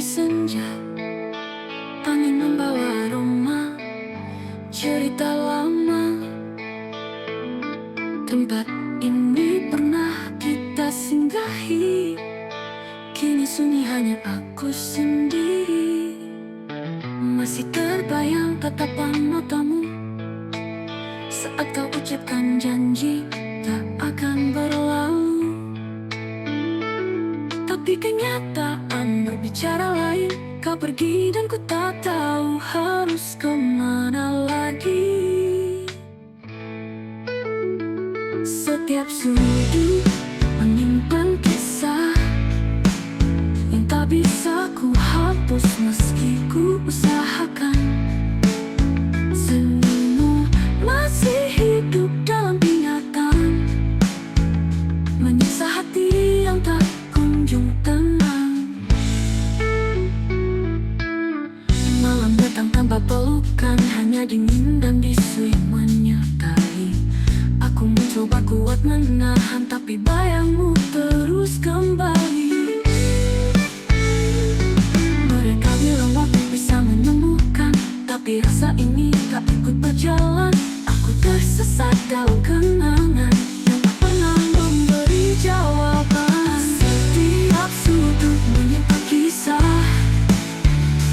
hari senja, angin membawa aroma cerita lama. Tempat ini pernah kita singgahi, kini sunyi hanya aku sendiri. Masih terbayang tatapan matamu saat kau ucapkan janji tak akan berlalu. Tapi kenyataan berbicara lain, kau pergi dan ku tak tahu harus kemana lagi. Setiap sudut menyimpan kisah yang tak bisa ku hapus meski ku usahakan. Senyummu masih hidup dalam ingatan, menyiksa hati yang tak kunjung tenang. Malam datang tanpa pelukan, hanya dingin dan bisu yang menyertai. Aku mencoba kuat menahan, tapi bayangmu terus kembali. Mereka bilang waktu bisa menyembuhkan, tapi rasa ini tak ikut berjalan. Aku tersesat dalam kenangan yang tak pernah memberi jawaban. Setiap sudut menyimpan kisah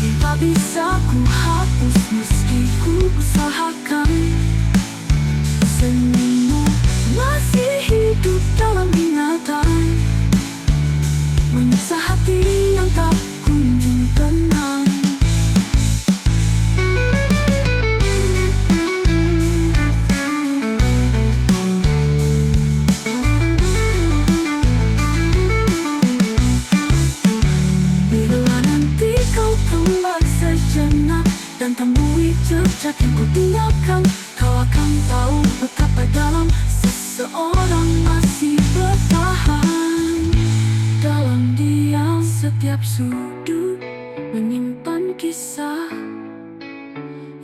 yang tak bisa ku hapus meski ku usahakan. Senyummu masih hidup dalam ingatan, menyiksa hati yang tak kunjung tenang. Bila nanti kau kembali sejenak dan temui jejak yang ku tinggalkan, kau akan tahu betapa dalam seseorang masih bertahan. Dalam diam setiap sudut menyimpan kisah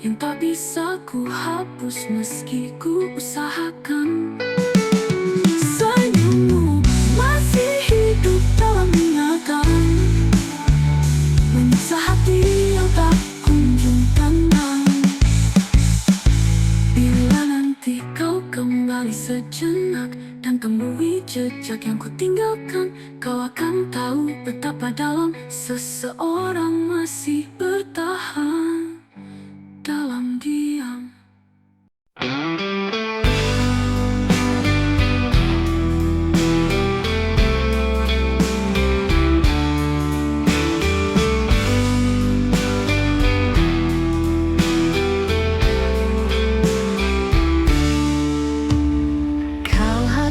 yang tak bisa ku hapus meski ku usahakan. Senyummu masih hidup dalam ingatan, menyiksa hati yang tak kunjung tenang. Bila nanti kau kembali sejenak dan temui jejak yang ku tinggalkan, kau akan tahu betapa dalam seseorang masih bertahan. Dalam diam.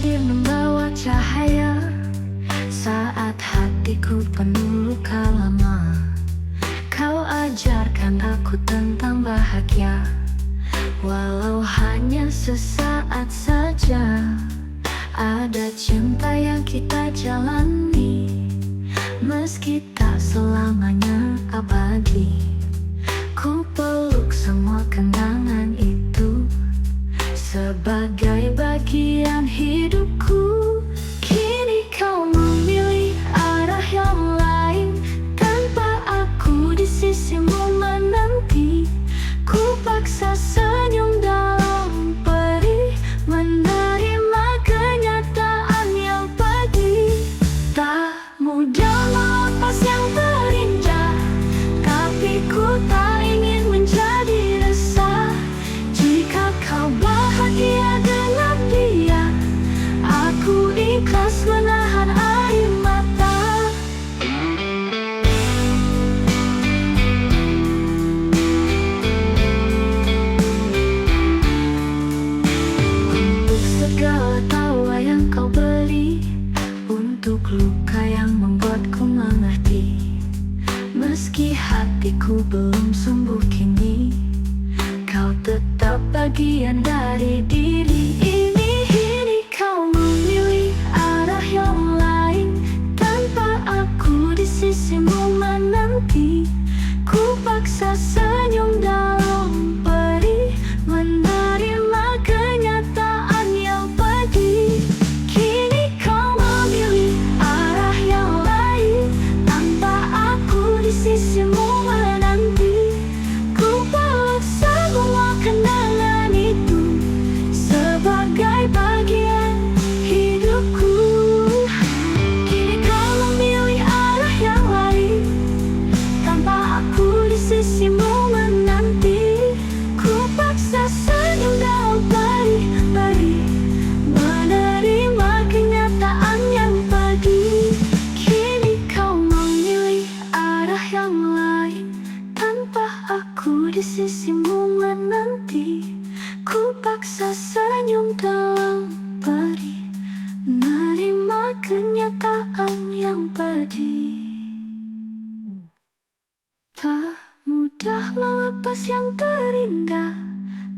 Membawa cahaya saat hatiku penuh luka lama. Kau ajarkan aku tentang bahagia, walau hanya sesaat saja. Ada cinta yang kita jalani, meski tak selamanya abadi. Ku peluk semua kenangan itu sebagai bagian hidupku. Kini kau memilih arah yang lain, tanpa aku di sisimu menanti. Ku paksa senyum dalam perih, menerima kenyataan yang pedih. Tak mudah melepas yang terinjak, tapi ku tak ingin menjadi resah. Jika kau bahagia dengan dia, aku ikhlas menahan air mata. Untuk segala tawa yang kau beri, untuk luka yang membuatku mengerti. Meski hatiku belum sembuh kini, kau tetap bagian dari diri ini. Kini kau memilih arah yang lain, tanpa aku di sisimu menanti. Ku paksa senyum dalam perih, menerima kenyataan yang pedih. Kini kau memilih arah yang lain, tanpa aku di sisimu di sisimu menanti. Ku paksa senyum dalam perih, menerima kenyataan yang pedih. Tak mudah melepas yang terindah,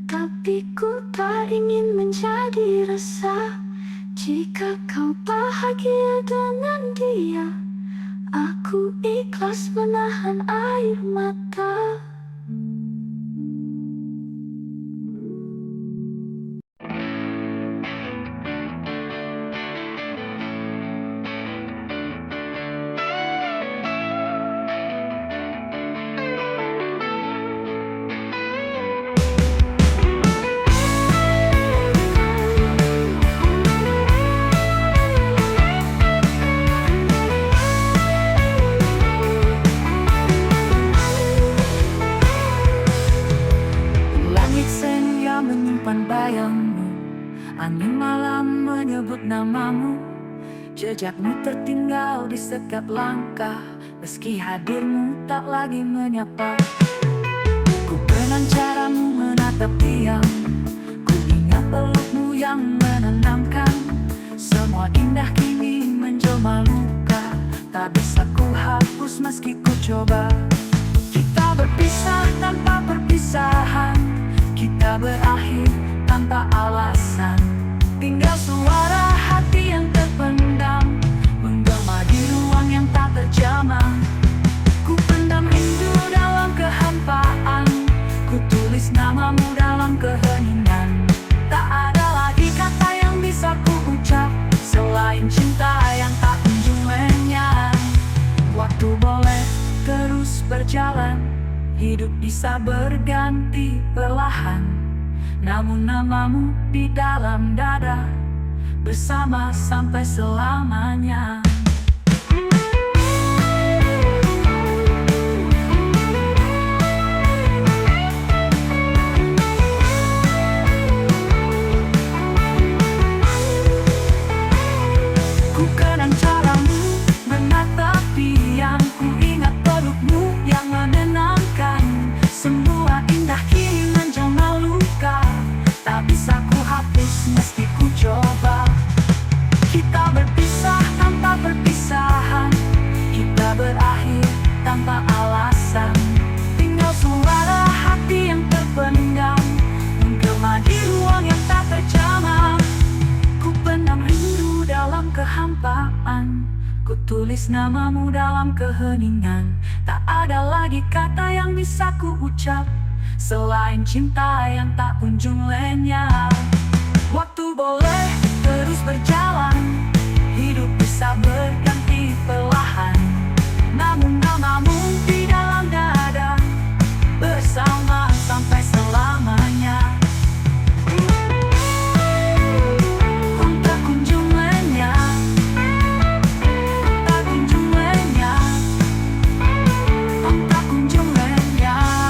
tapi ku tak ingin menjadi resah. Jika kau bahagia dengan dia, aku ikhlas menahan air mata. Langit senja menyimpan bayangmu, angin malam menyebut namamu. Jejakmu tertinggal di setiap langkah, meski hadirmu tak lagi menyapa. Ku kenang caramu menatap diam, ku ingat pelukmu yang menenangkan. Semua indah kini menjelma luka, tak bisa ku hapus meski ku coba. Kita berpisah tanpa perpisahan, kita berakhir tanpa alasan. Tinggal suara hati yang terpendam, menggema di ruang yang tak terjamah. Ku pendam rindu dalam kehampaan, ku tulis namamu dalam keheningan. Tak ada lagi kata yang bisa ku ucap, selain cinta yang tak kunjung lenyap. Waktu boleh terus berjalan, hidup bisa berganti perlahan, namun namamu di dalam dada, bersama sampai selamanya. Ku kenang caramu menatap diam, ku ingat pelukmu yang menenangkan. Semua indah kini menjelma luka, tak bisa ku hapus meski ku coba. Kita berpisah tanpa perpisahan, kita berakhir tanpa alasan. Tinggal suara hati yang terpendam, menggema di ruang yang tak terjamah. Ku pendam rindu dalam kehampaan, ku tulis namamu dalam keheningan. Tak ada lagi kata yang bisa ku ucap, selain cinta yang tak kunjung lenyap. Waktu boleh terus berjalan, hidup bisa berganti perlahan, namun namamu di dalam dada, bersama sampai selamanya. Tak kunjung lenyap, tak kunjung lenyap, tak kunjung lenyap.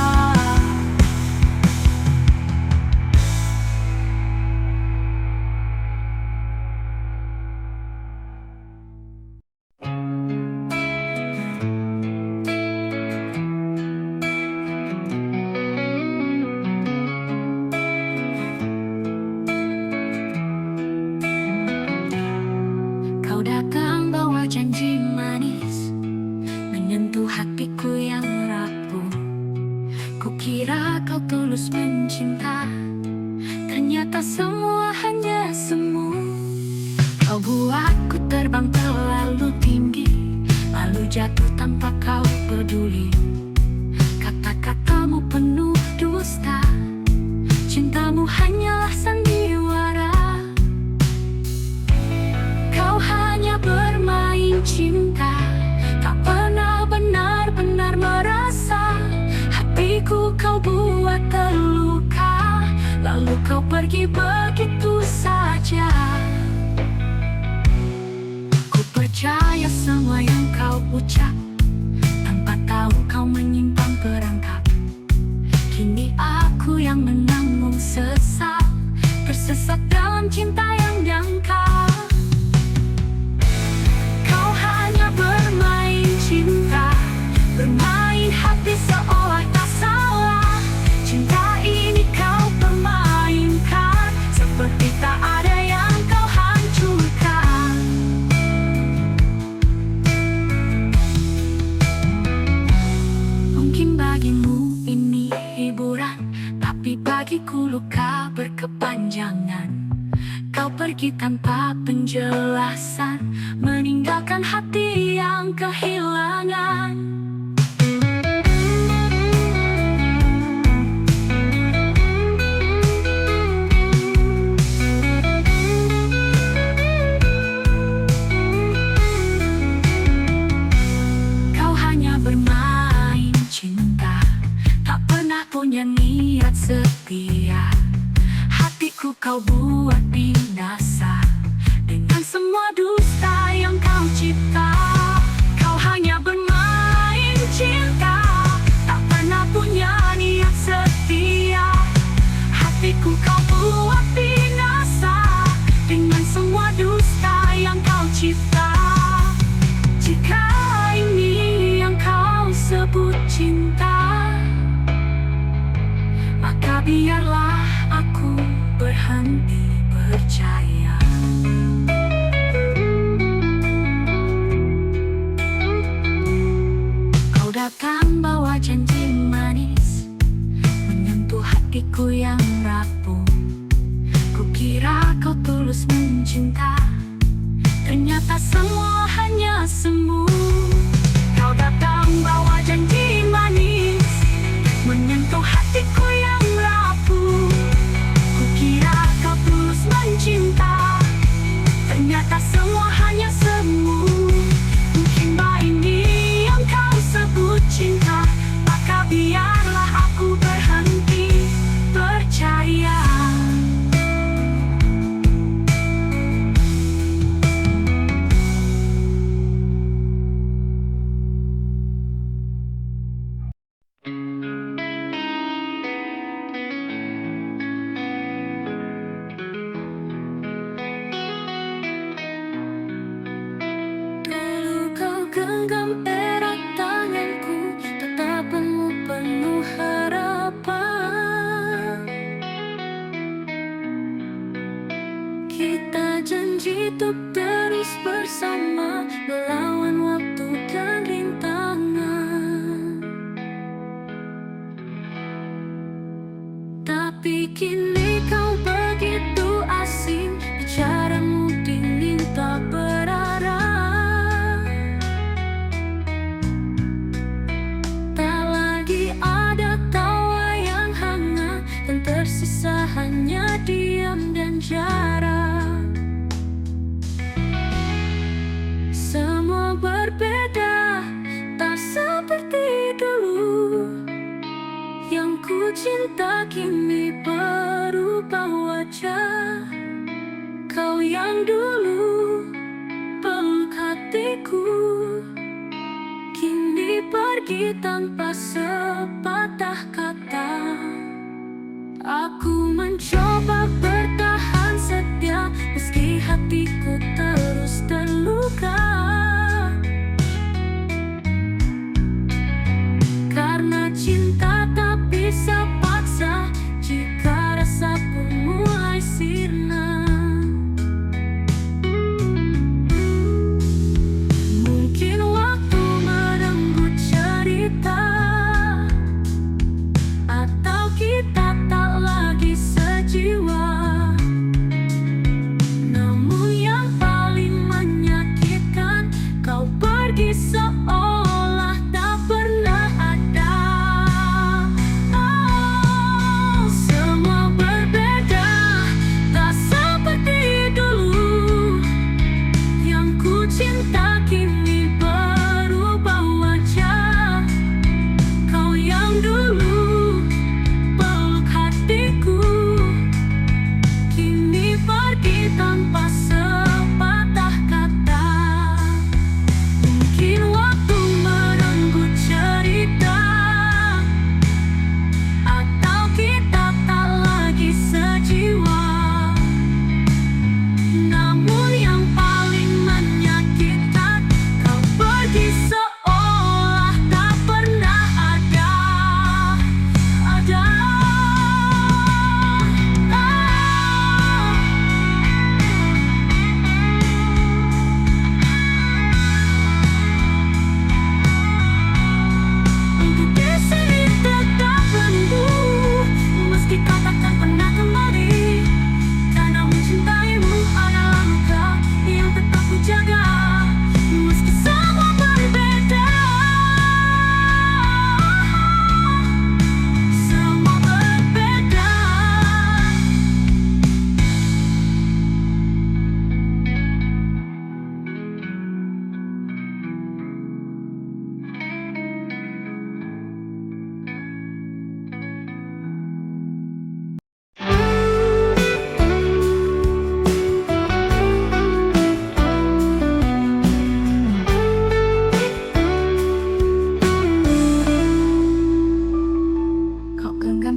Kau datang bawa janji manis, menyentuh hatiku yang rapuh. Kukira kau tulus mencinta, ternyata semua hanya semu. Kau buatku terbang terlalu tinggi, lalu jatuh tanpa kau peduli. Kata-katamu penuh dusta, cintamu hanyalah sandiwara. Kau hanya bermain cinta, tak pernah benar-benar merasa. Hatiku kau buat terluka, lalu kau pergi begitu saja. Ku percaya semua yang kau ucap, tanpa tahu kau menyimpan perangkap. Kini aku yang menanggung sesak, tersesat dalam cinta yang dangkal. Kau hanya bermain cinta, bermain hati seolah tak salah. pergi tanpa penjelasan, meninggalkan hati yang kehilangan. Kau hanya bermain cinta, tak pernah punya niat setia. Hatiku kau buat binasa dengan semua dusta yang kau cipta. Kau hanya bermain cinta, tak pernah punya niat setia. Hatiku kau buat binasa dengan semua dusta yang kau cipta. Jika ini yang kau sebut cinta, maka biarlah aku berhenti percaya. Kau datang bawa janji manis, menyentuh hatiku yang rapuh. Kukira kau tulus mencinta, ternyata semua hanya semu. Kau datang bawa janji manis, menyentuh hatiku yang rapuh. Kukira kau tulus mencinta, ternyata semua hanya semu. Mungkinkah ini yang kau sebut cinta, maka biarlah aku berhenti percaya. Genggam erat tanganku, tatapanmu penuh harapan. Kita janji untuk terus bersama, melawan waktu dan rintangan. Tapi kini kau begitu asing, bicaramu dingin tak berarah. Tersisa hanya diam dan jarak. Semua berbeda, tak seperti dulu. Yang ku cinta kini berubah wajah. Kau yang dulu peluk hatiku, kini pergi tanpa sepatah kata. Aku mencoba bertahan setia, meski hatiku terus terluka. Karena cinta tak bisa paksa, jika rasa pun mulai sirna. Mungkin waktu merenggut cerita,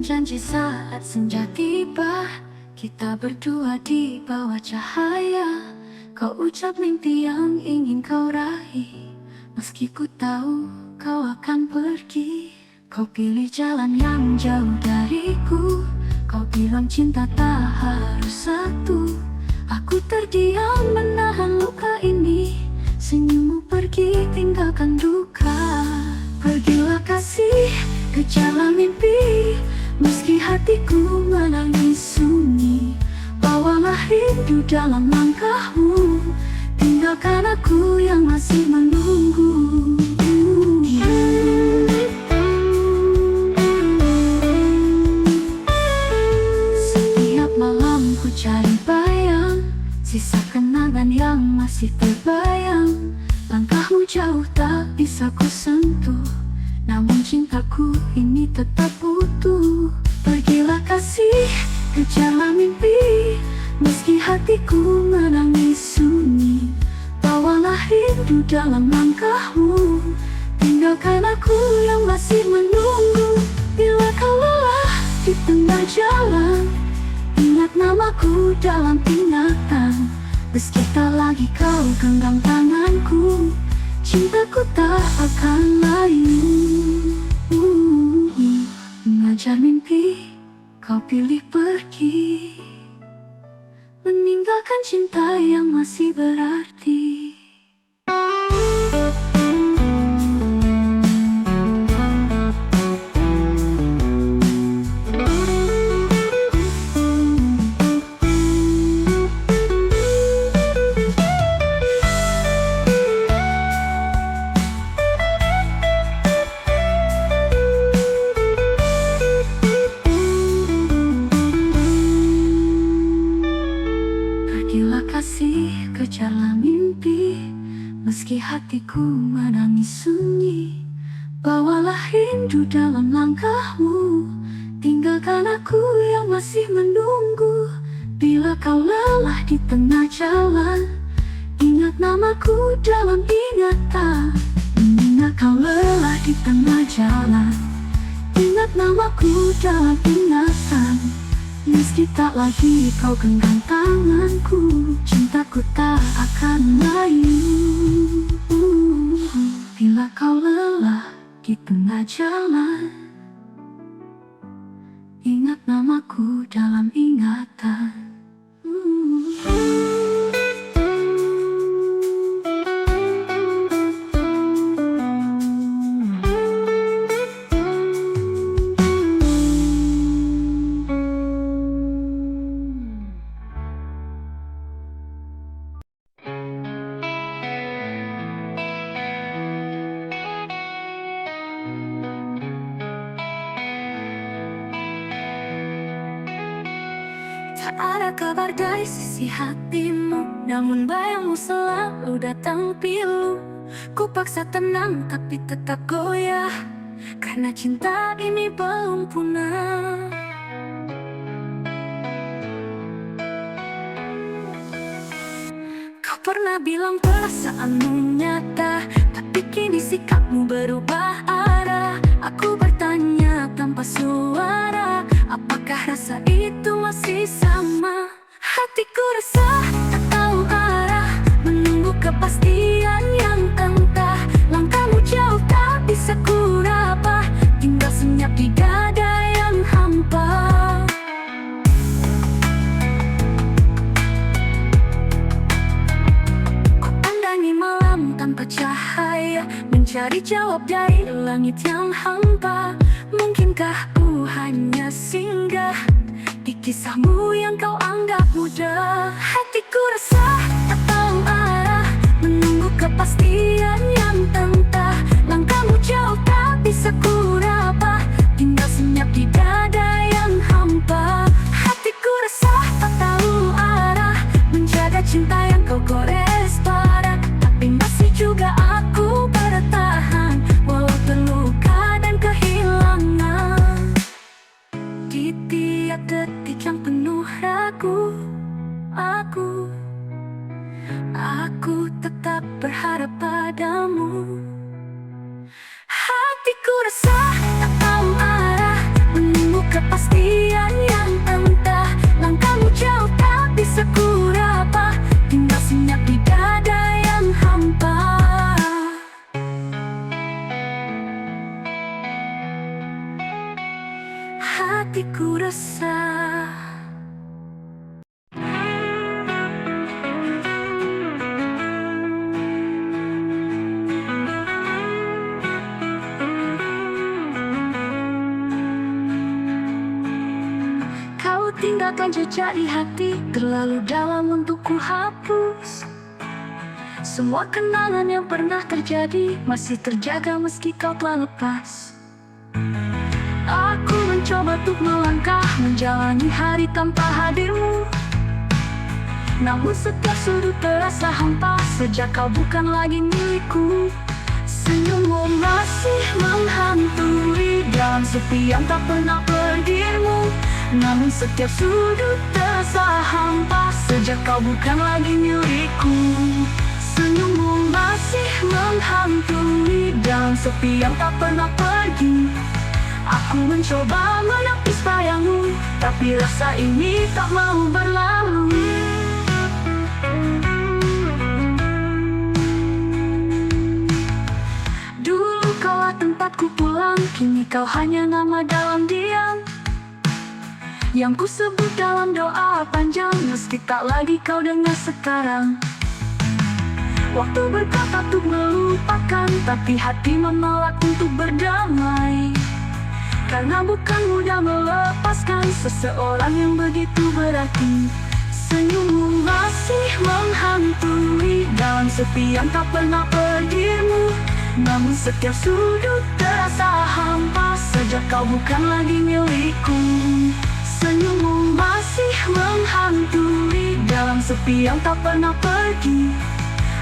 janji saat senja tiba, kita berdua di bawah cahaya. Kau ucap mimpi yang ingin kau raih, meski ku tahu kau akan pergi. Kau pilih jalan yang jauh dariku, kau bilang cinta tak harus satu. Aku terdiam menahan luka ini, senyummu pergi tinggalkan duka. Pergilah kasih, kejarlah mimpi, meski hatiku menangis sunyi. Bawalah rindu dalam langkahmu, tinggalkan aku yang masih menunggu. Setiap malam ku cari bayang, sisa kenangan yang masih terbayang. Langkahmu jauh tak bisa ku sentuh, namun cintaku ini tetap utuh. Pergilah kasih, kejarlah mimpi, meski hatiku menangis sunyi. Bawalah rindu dalam langkahmu, tinggalkan aku yang masih menunggu. Bila kau lelah di tengah jalan, ingat namaku dalam ingatan. Meski tak lagi kau genggam tanganku, cintaku tak akan layu. Mengajar mimpi, kau pilih pergi, meninggalkan cinta yang masih berarti. Pergilah kasih, kejarlah mimpi, meski hatiku menangis sunyi. Bawalah rindu dalam langkahmu, tinggalkan aku yang masih menunggu. Bila kau lelah di tengah jalan, ingat namaku dalam ingatan. Bila kau lelah di tengah jalan, ingat namaku dalam ingatan. Meski tak lagi kau genggam tanganku, cintaku tak akan layu. Bila kau lelah di tengah jalan, ingat namaku dalam ingatan. Tak ada kabar dari sisi hatimu, namun bayangmu selalu datang pilu. Ku paksa tenang tapi tetap goyah, karena cinta ini belum punah. Kau pernah bilang perasaanmu nyata, tapi kini sikapmu berubah arah. Aku bertanya tanpa suara, apakah rasa itu masih sama? Hatiku resah, tak tahu arah, menunggu kepastian yang entah. Langkahmu jauh tak bisa kuraba, tinggal senyap di dada yang hampa. Ku pandangi malam tanpa cahaya, mencari jawab dari langit yang hampa. Mungkinkah ku hanya singgah di kisahmu yang kau anggap mudah? Hatiku resah, tak tahu arah, menunggu kepastian yang entah. Langkahmu jauh tak bisa kuraba, tinggal senyap di dada yang hampa. Hatiku resah, tak tahu arah, menjaga cinta yang kau gores parah. Tapi masih juga aku bertahan, walau terluka dan kehilangan. Di tiap detik yang penuh ragu, aku tetap berharap padamu. Hatiku resah, hatiku resah. Kau tinggalkan jejak di hati, terlalu dalam untuk ku hapus. Semua kenangan yang pernah terjadi masih terjaga meski kau telah lepas. Aku mencoba untuk melangkah, menjalani hari tanpa hadirmu. Namun setiap sudut terasa hampa sejak kau bukan lagi milikku. Senyummu masih menghantui dalam sepi yang tak pernah pergimu. Namun setiap sudut terasa hampa sejak kau bukan lagi milikku. Senyummu masih menghantui dalam sepi yang tak pernah pergi. Aku mencoba menepis bayangmu, tapi rasa ini tak mau berlalu. Dulu kaulah tempatku pulang, kini kau hanya nama dalam diam yang ku sebut dalam doa panjang, meski tak lagi kau dengar sekarang. Waktu berkata untuk melupakan, tapi hati menolak untuk berdamai. Karena bukan mudah melepaskan seseorang yang begitu berarti. Senyummu masih menghantui dalam sepi yang tak pernah pergimu. Namun setiap sudut terasa hampa sejak kau bukan lagi milikku. Senyummu masih menghantui dalam sepi yang tak pernah pergi.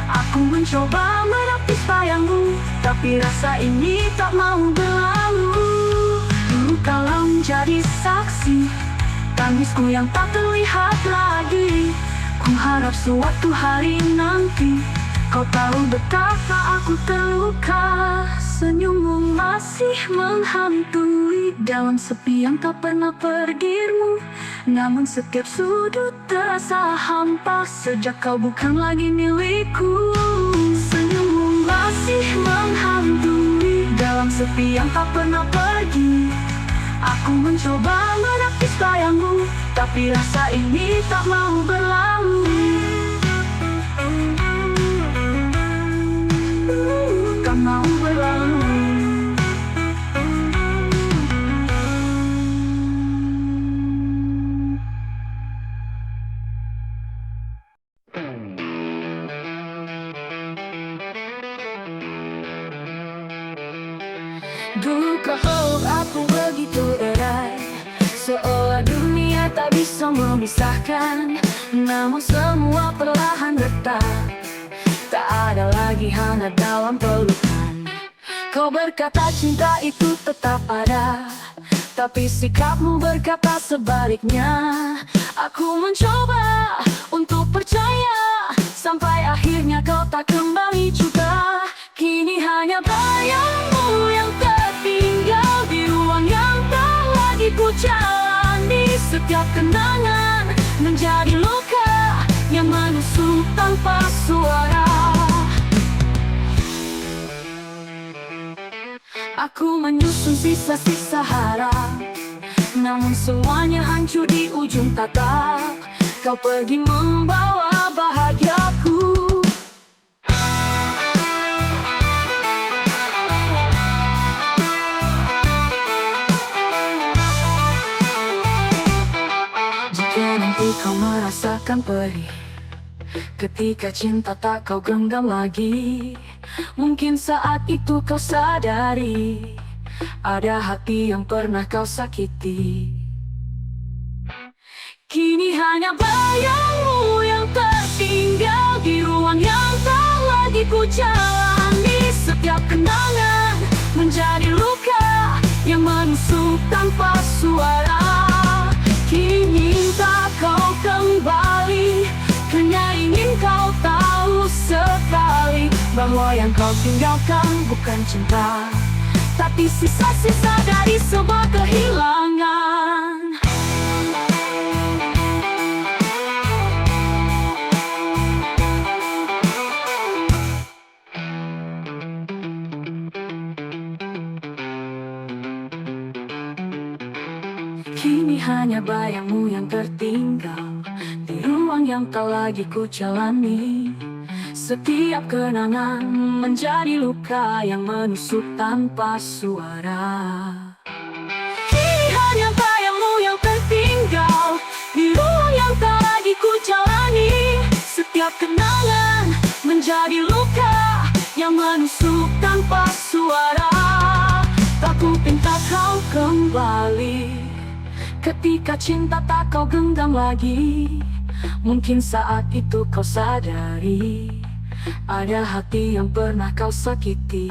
Aku mencoba menepis bayangmu, tapi rasa ini tak mau berlalu. Dulu kau menjadi saksi tangisku yang tak terlihat lagi. Ku harap suatu hari nanti kau tahu betapa aku terluka. Senyummu masih menghantui dalam sepi yang tak pernah pergimu. Namun setiap sudut terasa hampa sejak kau bukan lagi milikku. Senyummu masih menghantui dalam sepi yang tak pernah pergi. Aku mencoba menepis bayangmu, tapi rasa ini tak mau berlalu. Tak mau berlalu. Dulu kau aku begitu erat, seolah dunia tak bisa memisahkan. Namun semua perlahan retak, tak ada lagi hanya dalam pelukan. Kau berkata cinta itu tetap ada, tapi sikapmu berkata sebaliknya. Aku mencoba untuk percaya, sampai akhirnya kau tak kembali juga. Kini hanya bayangmu yang tertinggal di ruang yang tak lagi ku jalani. Setiap kenangan menjadi luka yang menusuk tanpa suara. Aku menyusun sisa-sisa harap, namun semuanya hancur di ujung tatak. Kau pergi membawa bahagiaku. Jika nanti kau merasakan perih, ketika cinta tak kau genggam lagi, mungkin saat itu kau sadari ada hati yang pernah kau sakiti. Kini hanya bayangmu yang tertinggal di ruang yang tak lagi ku jalani. Setiap kenangan menjadi luka yang menusuk tanpa suara. Kini tak kau kembali, hanya ingin kau tahu sekali bahwa yang kau tinggalkan bukan cinta, tapi sisa-sisa dari sebuah kehilangan. Kini hanya bayangmu yang tertinggal di ruang yang tak lagi ku jalani. Setiap kenangan menjadi luka yang menusuk tanpa suara. Kini hanya bayangmu yang tertinggal di ruang yang tak lagi ku jalani. Setiap kenangan menjadi luka yang menusuk tanpa suara. Tak ku pinta kau kembali ketika cinta tak kau genggam lagi. Mungkin saat itu kau sadari ada hati yang pernah kau sakiti.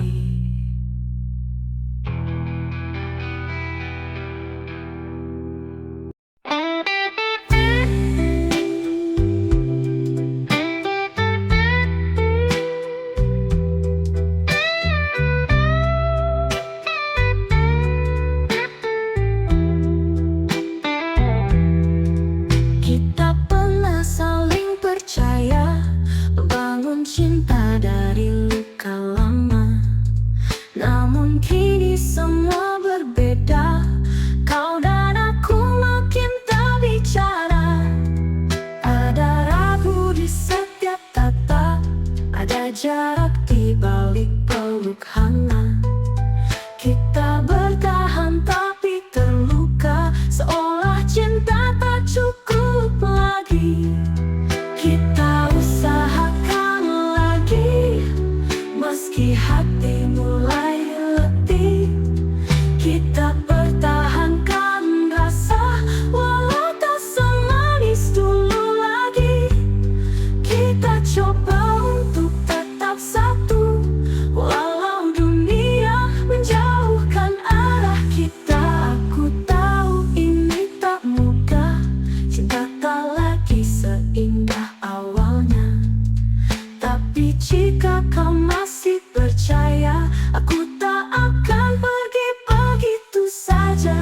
Kita pernah saling percaya, bangun cinta dari luka lama. Namun kini semua berbeda, kau dan aku makin tak bicara. Ada ragu di setiap kata, ada jarak di balik peluk hangat. Kita bertahan tapi terluka, seolah cinta tak cukup lagi. Kita usahakan lagi, meski hati mulai letih. Kita pertahankan rasa, walau tak semanis dulu lagi. Kita coba untuk tetap satu, walau dunia menjauhkan arah kita. Aku tahu ini tak mudah, cinta tak lagi seindah awalnya. Tapi jika kau masih percaya, aku tak akan pergi begitu saja.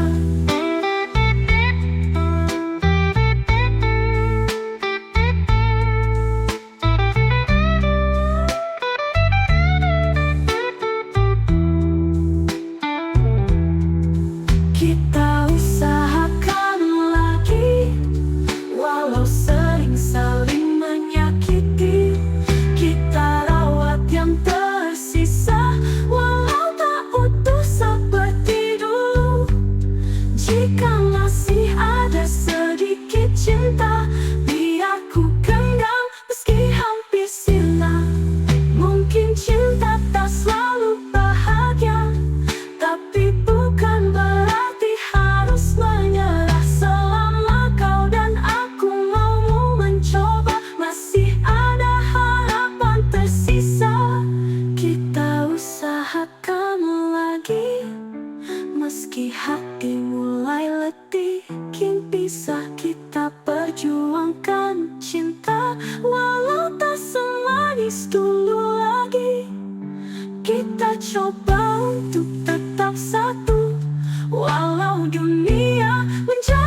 Kita usahakan lagi, walau sering saling menyakiti. Kita rawat yang tersisa, walau tak utuh seperti dulu. Jika masih ada sedikit cinta, biar ku genggam meski hampir sirna. Mungkin cinta tak selalu bahagia, tapi bukan berarti harus menyerah. Selama kau dan aku mau mencoba, masih ada harapan tersisa. Kita usahakan lagi, meski hati mulai letih. Kini pisah kita perjuangkan cinta, walau tak semanis dulu lagi. Kita coba untuk tetap satu, walau dunia menjauh.